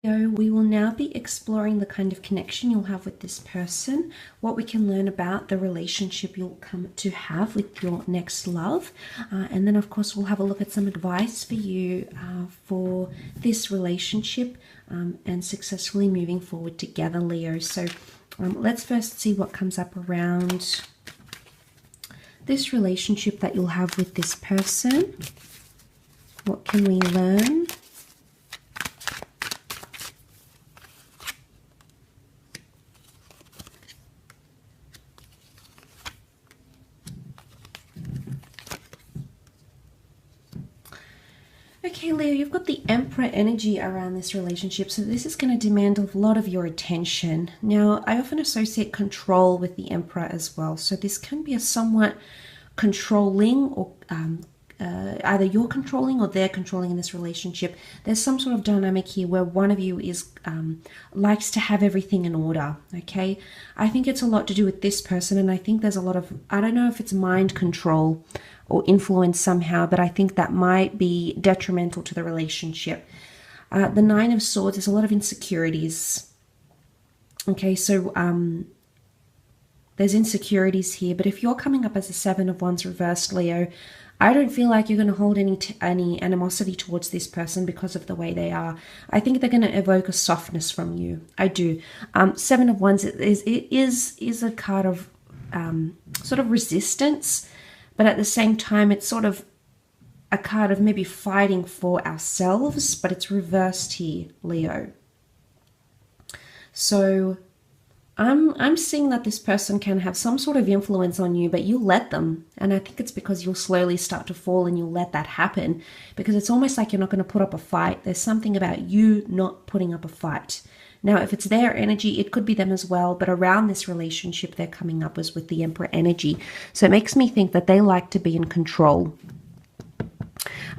So we will now be exploring the kind of connection you'll have with this person, what we can learn about the relationship you'll come to have with your next love, and then of course we'll have a look at some advice for you for this relationship and successfully moving forward together, Leo. So let's first see what comes up around this relationship that you'll have with this person. What can we learn? Okay, Leo, you've got the Emperor energy around this relationship, so this is going to demand a lot of your attention. Now, I often associate control with the Emperor as well, so this can be a somewhat controlling or either you're controlling or they're controlling in this relationship. There's some sort of dynamic here where one of you is likes to have everything in order, okay? I think it's a lot to do with this person, and I think there's a lot of, I don't know if it's mind control or influence somehow, but I think that might be detrimental to the relationship. The Nine of Swords, there's a lot of insecurities. Okay, so there's insecurities here, but if you're coming up as a Seven of Wands reversed, Leo, I don't feel like you're going to hold any animosity towards this person because of the way they are. I think they're going to evoke a softness from you. I do. Seven of Wands is a card of sort of resistance, but at the same time, it's sort of a card of maybe fighting for ourselves, but it's reversed here, Leo. So I'm seeing that this person can have some sort of influence on you, but you let them. And I think it's because you'll slowly start to fall and you'll let that happen, because it's almost like you're not going to put up a fight. There's something about you not putting up a fight. Now, if it's their energy, it could be them as well, but around this relationship they're coming up as with the Emperor energy. So it makes me think that they like to be in control.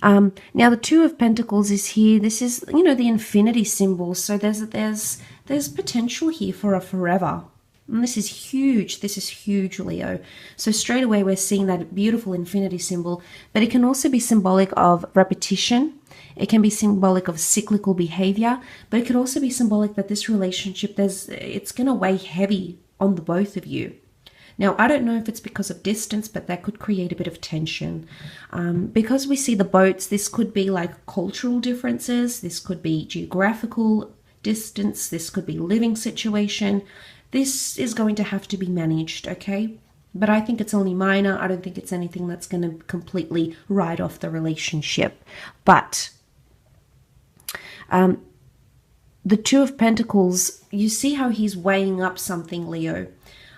Now, the Two of Pentacles is here. This is, you know, the infinity symbol. So there's potential here for a forever. And this is huge. This is huge, Leo. So straight away we're seeing that beautiful infinity symbol, but it can also be symbolic of repetition. It can be symbolic of cyclical behavior, but it could also be symbolic that this relationship, it's going to weigh heavy on the both of you. Now, I don't know if it's because of distance, but that could create a bit of tension. Because we see the boats, this could be like cultural differences. This could be geographical distance. This could be living situation. This is going to have to be managed, okay? But I think it's only minor. I don't think it's anything that's going to completely write off the relationship. But the Two of Pentacles, you see how he's weighing up something, Leo.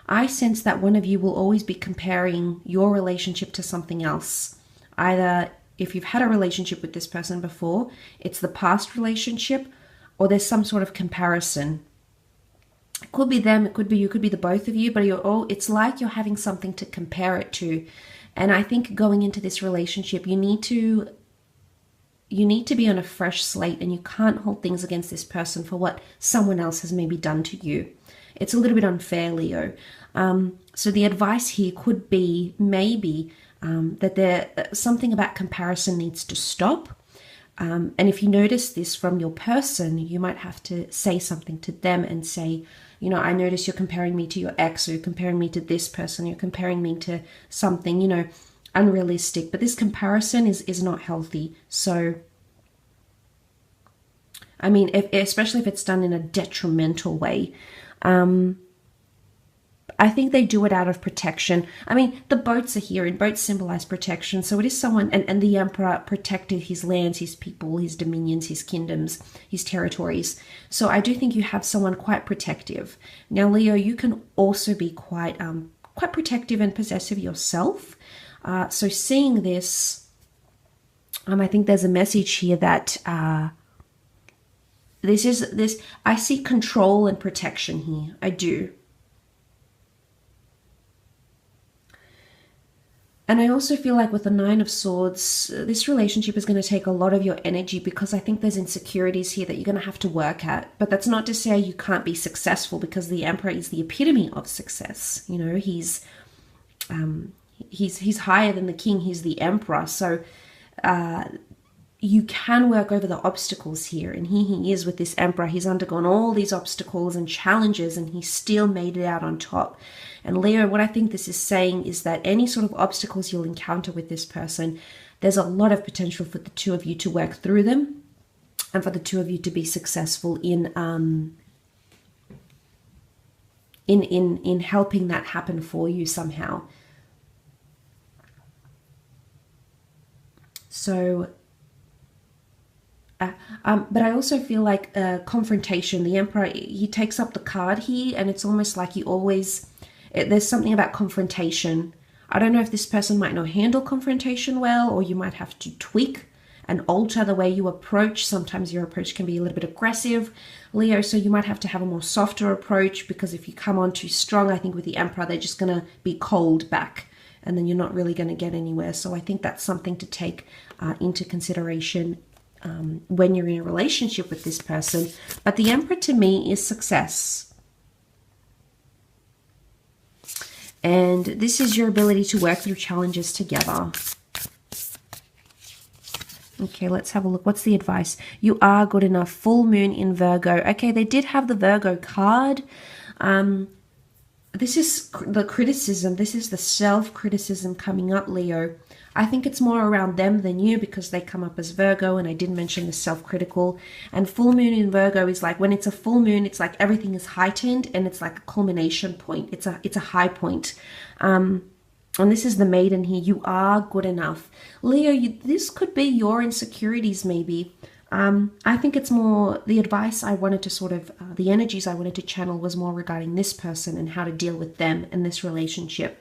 I sense that one of you will always be comparing your relationship to something else. Either if you've had a relationship with this person before, it's the past relationship, or there's some sort of comparison. It could be them, it could be you, it could be the both of you, but it's like you're having something to compare it to. And I think going into this relationship, you need to be on a fresh slate, and you can't hold things against this person for what someone else has maybe done to you. It's a little bit unfair, Leo. So the advice here could be maybe that something about comparison needs to stop. And if you notice this from your person, you might have to say something to them and say, you know, I notice you're comparing me to your ex, or you're comparing me to this person, you're comparing me to something, you know, unrealistic. But this comparison is not healthy. So, I mean, especially if it's done in a detrimental way. I think they do it out of protection. I mean, the boats are here, and boats symbolize protection. So it is someone, and the Emperor protected his lands, his people, his dominions, his kingdoms, his territories. So I do think you have someone quite protective. Now, Leo, you can also be quite protective and possessive yourself. So seeing this, I think there's a message here that I see control and protection here. I do. And I also feel like with the Nine of Swords, this relationship is going to take a lot of your energy, because I think there's insecurities here that you're going to have to work at. But that's not to say you can't be successful, because the Emperor is the epitome of success. You know, he's higher than the king. He's the Emperor. So you can work over the obstacles here. And here he is with this Emperor. He's undergone all these obstacles and challenges, and he still made it out on top. And Leo, what I think this is saying is that any sort of obstacles you'll encounter with this person, there's a lot of potential for the two of you to work through them and for the two of you to be successful in helping that happen for you somehow. So, but I also feel like confrontation. The Emperor, he takes up the card here, and it's almost like you always, there's something about confrontation. I don't know if this person might not handle confrontation well, or you might have to tweak and alter the way you approach. Sometimes your approach can be a little bit aggressive, Leo, so you might have to have a more softer approach, because if you come on too strong, I think with the Emperor, they're just going to be cold back, and then you're not really going to get anywhere. So I think that's something to take into consideration when you're in a relationship with this person. But the Emperor to me is success. And this is your ability to work through challenges together. Okay, let's have a look. What's the advice? You are good enough. Full moon in Virgo. Okay, they did have the Virgo card. This is the criticism. This is the self-criticism coming up, Leo. I think it's more around them than you, because they come up as Virgo, and I did mention the self-critical. And full moon in Virgo is like, when it's a full moon, it's like everything is heightened, and it's like a culmination point. It's a high point. And this is the Maiden here. You are good enough. Leo, this could be your insecurities maybe. I think it's more the advice I wanted to sort of, the energies I wanted to channel was more regarding this person and how to deal with them in this relationship.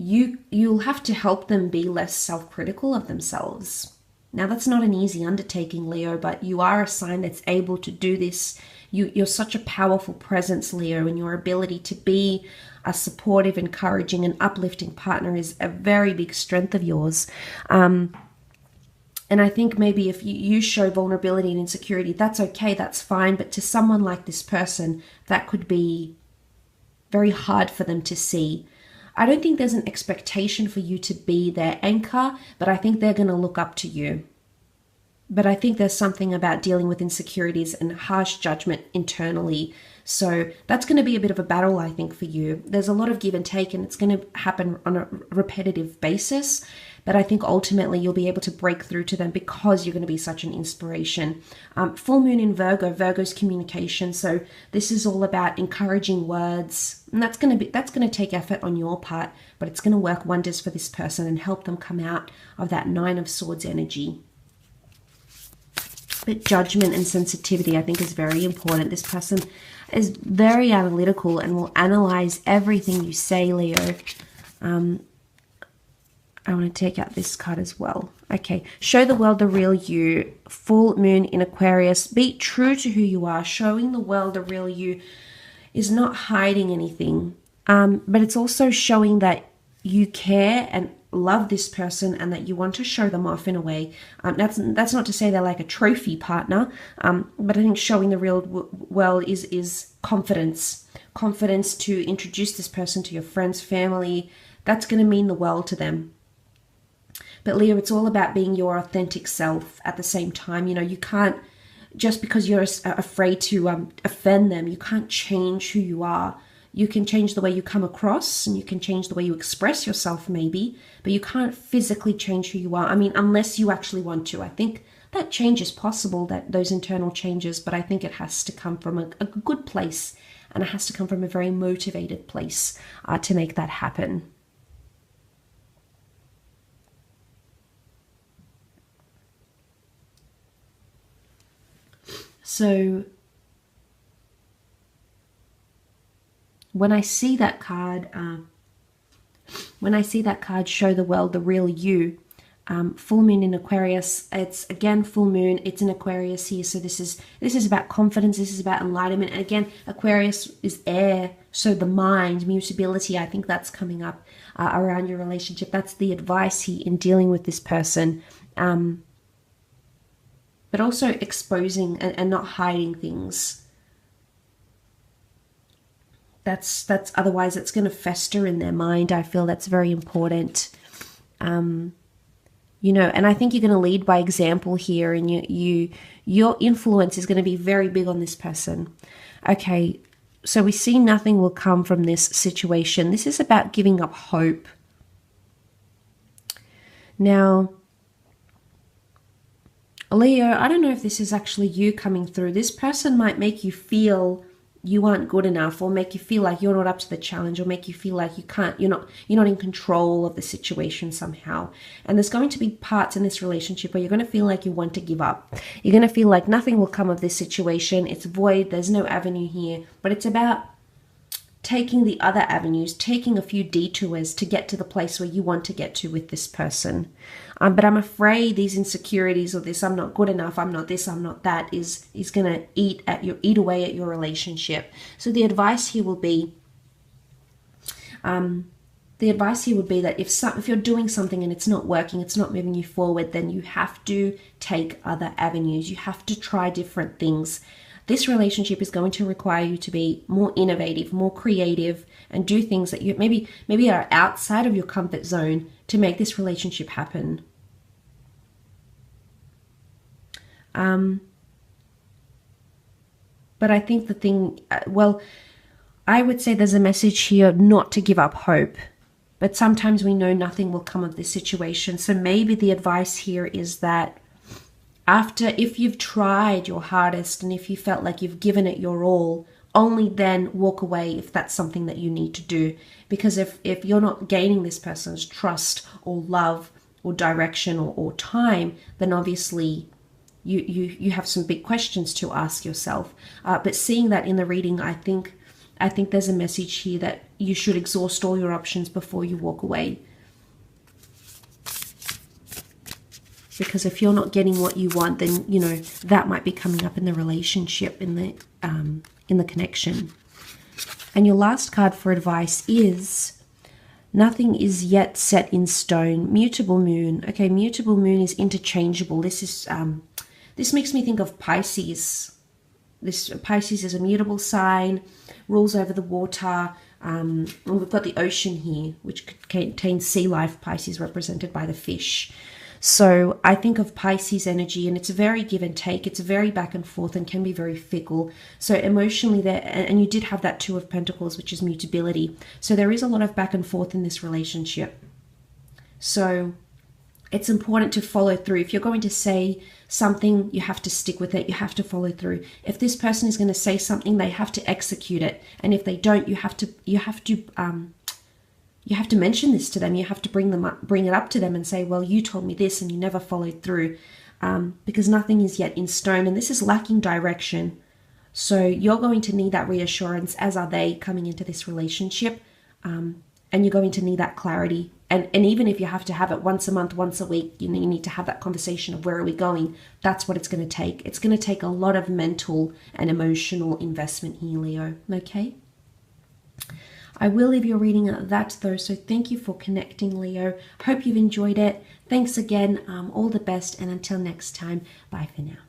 You'll have to help them be less self-critical of themselves. Now, that's not an easy undertaking, Leo, but you are a sign that's able to do this. You're such a powerful presence, Leo, and your ability to be a supportive, encouraging, and uplifting partner is a very big strength of yours. And I think maybe if you show vulnerability and insecurity, that's okay, that's fine. But to someone like this person, that could be very hard for them to see. I don't think there's an expectation for you to be their anchor, but I think they're going to look up to you. But I think there's something about dealing with insecurities and harsh judgment internally. So that's going to be a bit of a battle, I think, for you. There's a lot of give and take, and it's going to happen on a repetitive basis. But I think ultimately you'll be able to break through to them because you're going to be such an inspiration. Full moon in Virgo, Virgo's communication. So this is all about encouraging words, and that's going to take effort on your part, but it's going to work wonders for this person and help them come out of that Nine of Swords energy. But judgment and sensitivity, I think, is very important. This person is very analytical and will analyze everything you say, Leo. I want to take out this card as well. Okay, show the world the real you. Full moon in Aquarius. Be true to who you are. Showing the world the real you is not hiding anything, but it's also showing that you care and love this person and that you want to show them off in a way. That's not to say they're like a trophy partner, but I think showing the real world is confidence. Confidence to introduce this person to your friends, family. That's going to mean the world to them. But Leo, it's all about being your authentic self at the same time. You know, you can't, just because you're afraid to offend them, you can't change who you are. You can change the way you come across, and you can change the way you express yourself maybe, but you can't physically change who you are. I mean, unless you actually want to. I think that change is possible, that those internal changes, but I think it has to come from a good place, and it has to come from a very motivated place to make that happen. So when I see that card, show the world the real you, full moon in Aquarius, it's again full moon, it's in Aquarius here. So this is about confidence, this is about enlightenment. And again, Aquarius is air, so the mind, mutability, I think that's coming up around your relationship. That's the advice here in dealing with this person. But also exposing and not hiding things. That's otherwise it's going to fester in their mind. I feel that's very important. you know, and I think you're going to lead by example here, and your influence is going to be very big on this person. Okay, so we see nothing will come from this situation. This is about giving up hope. Now, Leo, I don't know if this is actually you coming through. This person might make you feel you aren't good enough, or make you feel like you're not up to the challenge, or make you feel like you can't, you're not in control of the situation somehow. And there's going to be parts in this relationship where you're going to feel like you want to give up. You're going to feel like nothing will come of this situation. It's void. There's no avenue here. But it's about taking the other avenues, taking a few detours to get to the place where you want to get to with this person. But I'm afraid these insecurities, or this I'm not good enough, I'm not this, I'm not that, is going to eat away at your relationship. So the advice here will be, that if you're doing something and it's not working, it's not moving you forward, then you have to take other avenues. You have to try different things. This relationship is going to require you to be more innovative, more creative, and do things that you maybe are outside of your comfort zone to make this relationship happen. But I think the thing, I would say there's a message here not to give up hope. But sometimes we know nothing will come of this situation. So maybe the advice here is that if you've tried your hardest and if you felt like you've given it your all, only then walk away if that's something that you need to do. Because if you're not gaining this person's trust or love or direction or time, then obviously you have some big questions to ask yourself. But seeing that in the reading, I think there's a message here that you should exhaust all your options before you walk away. Because if you're not getting what you want, then, you know, that might be coming up in the relationship, in the connection. And your last card for advice is nothing is yet set in stone. Mutable moon. Okay, mutable moon is interchangeable. This makes me think of Pisces. Pisces is a mutable sign, rules over the water. And we've got the ocean here, which contains sea life. Pisces represented by the fish. So I think of Pisces energy, and it's a very give and take. It's very back and forth and can be very fickle. So emotionally there, and you did have that Two of Pentacles, which is mutability. So there is a lot of back and forth in this relationship. So it's important to follow through. If you're going to say something, you have to stick with it. You have to follow through. If this person is going to say something, they have to execute it. And if they don't, you have to mention this to them. You have to bring it up to them and say, well, you told me this and you never followed through, because nothing is yet in stone, and this is lacking direction. So you're going to need that reassurance, as are they, coming into this relationship, and you're going to need that clarity. And even if you have to have it once a month, once a week, you need to have that conversation of where are we going. That's what it's going to take. It's going to take a lot of mental and emotional investment here, Leo. Okay? I will leave your reading at that though, so thank you for connecting, Leo. Hope you've enjoyed it. Thanks again, all the best, and until next time, bye for now.